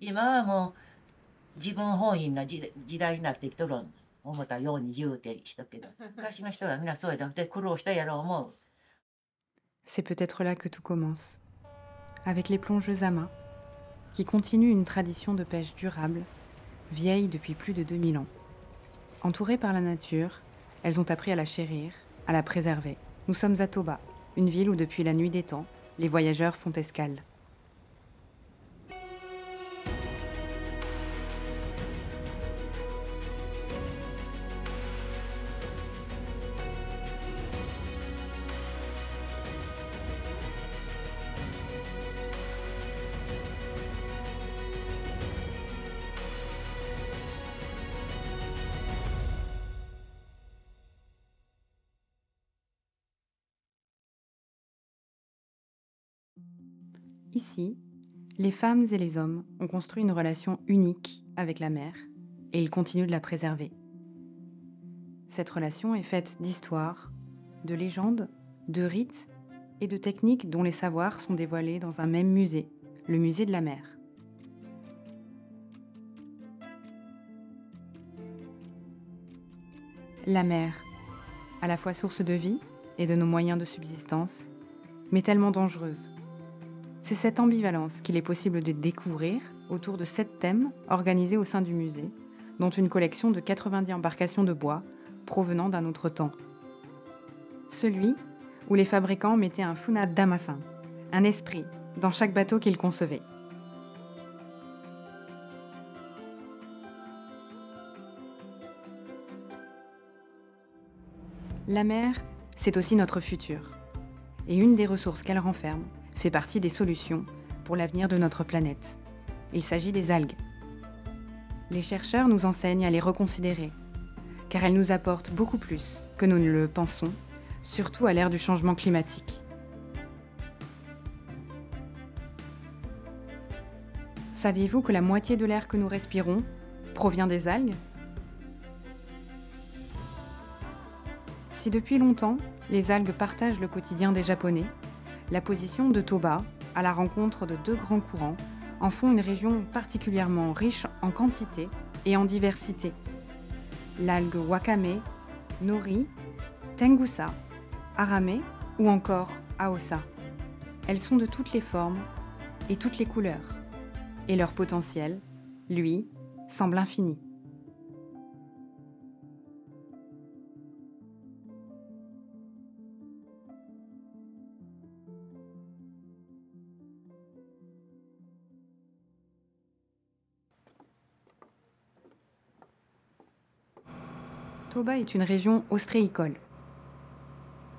今はもう自分本位な時代になってきとるん思ったように言うてしたけど、昔の人はみんなそうやだって苦労したやろう思う。C'est peut-être là que tout commence, avec les plongeuses à main, qui continuent une tradition de pêche durable, vieille depuis plus de 2000 ans. Entourées par la nature, elles ont appris à la chérir, à la préserver. Nous sommes à Toba, une ville où depuis la nuit des temps, les voyageurs font escale. Ici, les femmes et les hommes ont construit une relation unique avec la mer et ils continuent de la préserver. Cette relation est faite d'histoires, de légendes, de rites et de techniques dont les savoirs sont dévoilés dans un même musée, le musée de la mer. La mer, à la fois source de vie et de nos moyens de subsistance, mais tellement dangereuse. C'est cette ambivalence qu'il est possible de découvrir autour de 7 thèmes organisés au sein du musée, dont une collection de 90 embarcations de bois provenant d'un autre temps. Celui où les fabricants mettaient un funa damasin, un esprit, dans chaque bateau qu'ils concevaient. La mer, c'est aussi notre futur. Et une des ressources qu'elle renferme fait partie des solutions pour l'avenir de notre planète. Il s'agit des algues. Les chercheurs nous enseignent à les reconsidérer, car elles nous apportent beaucoup plus que nous ne le pensons, surtout à l'ère du changement climatique. Saviez-vous que la moitié de l'air que nous respirons provient des algues ? Si depuis longtemps, les algues partagent le quotidien des Japonais, la position de Toba, à la rencontre de 2 grands courants, en font une région particulièrement riche en quantité et en diversité. L'algue wakame, nori, tengusa, arame ou encore aosa. Elles sont de toutes les formes et toutes les couleurs. Et leur potentiel, lui, semble infini. Toba est une région ostréicole,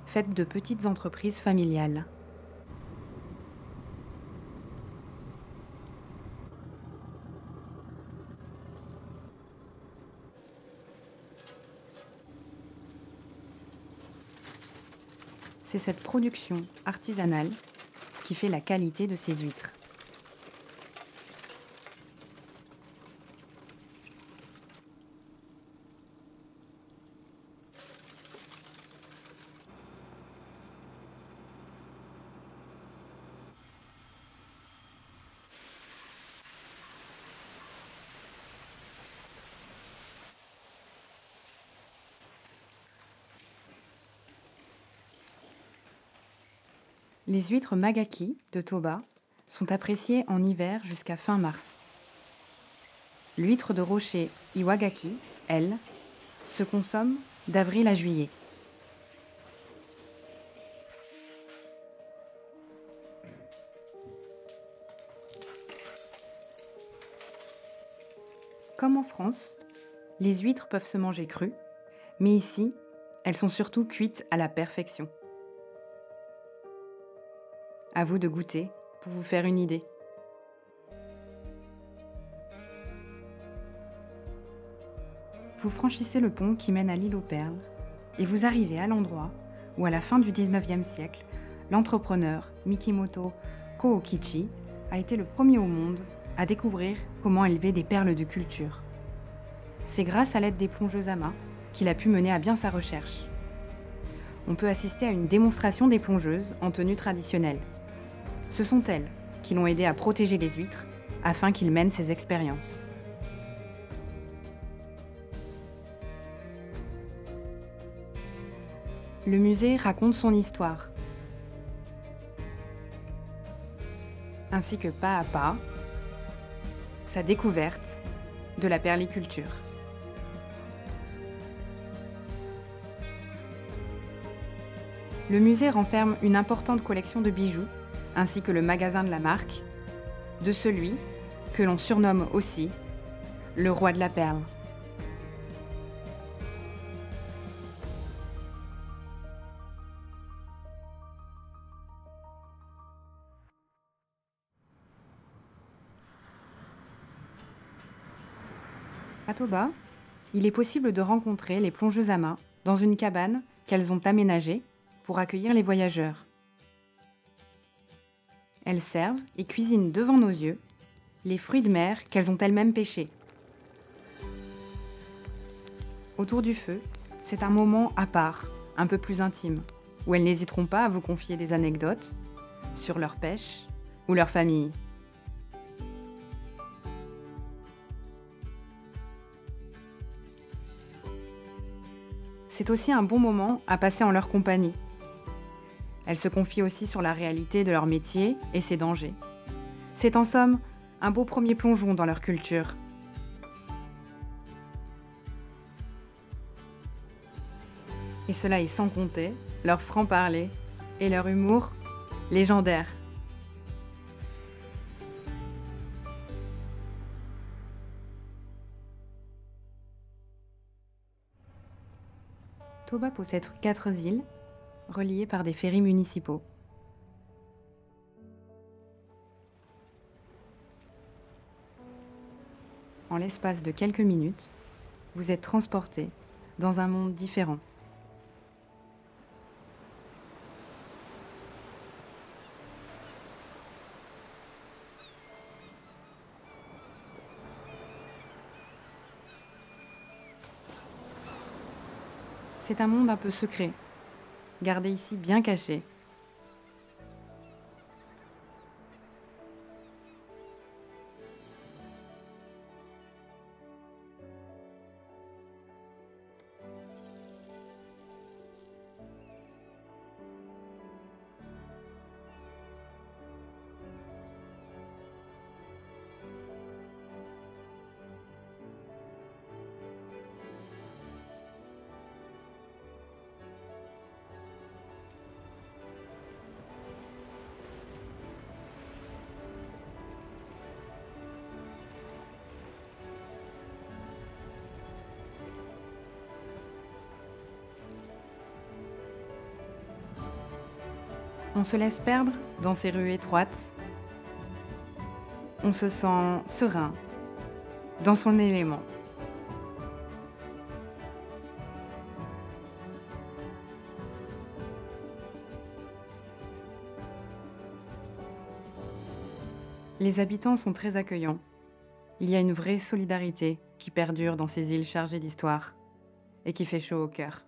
faite de petites entreprises familiales. C'est cette production artisanale qui fait la qualité de ces huîtres. Les huîtres magaki de Toba sont appréciées en hiver jusqu'à fin mars. L'huître de rocher iwagaki, elle, se consomme d'avril à juillet. Comme en France, les huîtres peuvent se manger crues, mais ici, elles sont surtout cuites à la perfection. À vous de goûter pour vous faire une idée. Vous franchissez le pont qui mène à l'île aux Perles et vous arrivez à l'endroit où, à la fin du 19e siècle, l'entrepreneur Mikimoto Kookichi a été le premier au monde à découvrir comment élever des perles de culture. C'est grâce à l'aide des plongeuses à main qu'il a pu mener à bien sa recherche. On peut assister à une démonstration des plongeuses en tenue traditionnelle. Ce sont elles qui l'ont aidé à protéger les huîtres, afin qu'il mène ses expériences. Le musée raconte son histoire, ainsi que pas à pas, sa découverte de la perliculture. Le musée renferme une importante collection de bijoux, ainsi que le magasin de la marque, de celui que l'on surnomme aussi le roi de la perle. À Toba, il est possible de rencontrer les plongeuses à main dans une cabane qu'elles ont aménagée pour accueillir les voyageurs. Elles servent et cuisinent devant nos yeux les fruits de mer qu'elles ont elles-mêmes pêchés. Autour du feu, c'est un moment à part, un peu plus intime, où elles n'hésiteront pas à vous confier des anecdotes sur leur pêche ou leur famille. C'est aussi un bon moment à passer en leur compagnie. Elles se confient aussi sur la réalité de leur métier et ses dangers. C'est en somme un beau premier plongeon dans leur culture. Et cela est sans compter leur franc-parler et leur humour légendaire. Toba possède 4 îles, reliées par des ferrys municipaux. En l'espace de quelques minutes, vous êtes transporté dans un monde différent. C'est un monde un peu secret, gardé ici bien caché. On se laisse perdre dans ces rues étroites. On se sent serein, dans son élément. Les habitants sont très accueillants. Il y a une vraie solidarité qui perdure dans ces îles chargées d'histoire et qui fait chaud au cœur.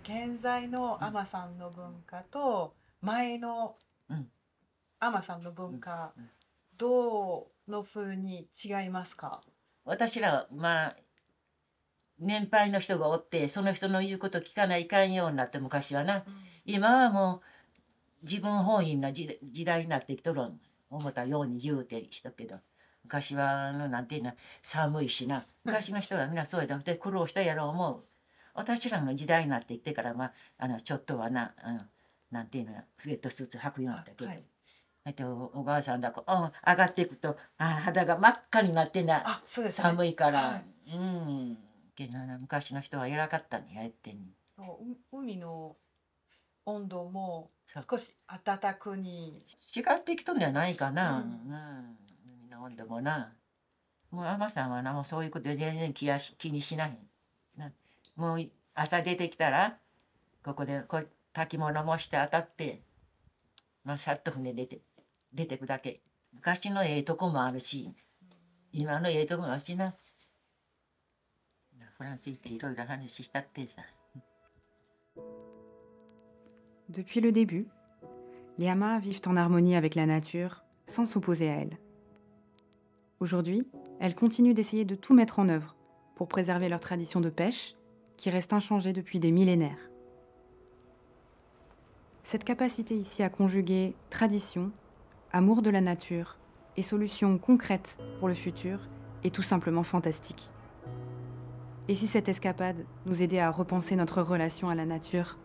現在の海女さんの文化と前の海女さんの文化、どの風に違いますか？私らはまあ年配の人がおってその人の言うこと聞かないかんようになって昔はな、今はもう自分本位な時代になってきとる思ったように言うてしたけど、昔はなんていうの寒いしな、昔の人はみんなそうやで苦労したやろう思う。私らの時代になってきてから、ちょっとはなんていうのスウェットスーツ履くようになったけど、おばあさんだこ、上がっていくと肌が真っ赤になってな、そうですね、寒いから、けど昔の人は偉かったね、やってん海の温度も少し暖くに違ってきとんじゃないかな、海の温度もな。もう海女さんはな、もうそういうこと全然気にしない。もう朝出てきたらここで炊き物もして当たってまあ、さっと船出てくだけ。昔のええとこもあるし、今のええとこもあるしな。フランス行っていろいろ話したってさ。Depuis le début, les Ama vivent en harmonie avec la nature, sans s'opposer à elle. Aujourd'hui, elles continuent d'essayer de tout mettre en œuvre pour préserver leur tradition de pêche, qui reste inchangée depuis des millénaires. Cette capacité ici à conjuguer tradition, amour de la nature et solutions concrètes pour le futur est tout simplement fantastique. Et si cette escapade nous aidait à repenser notre relation à la nature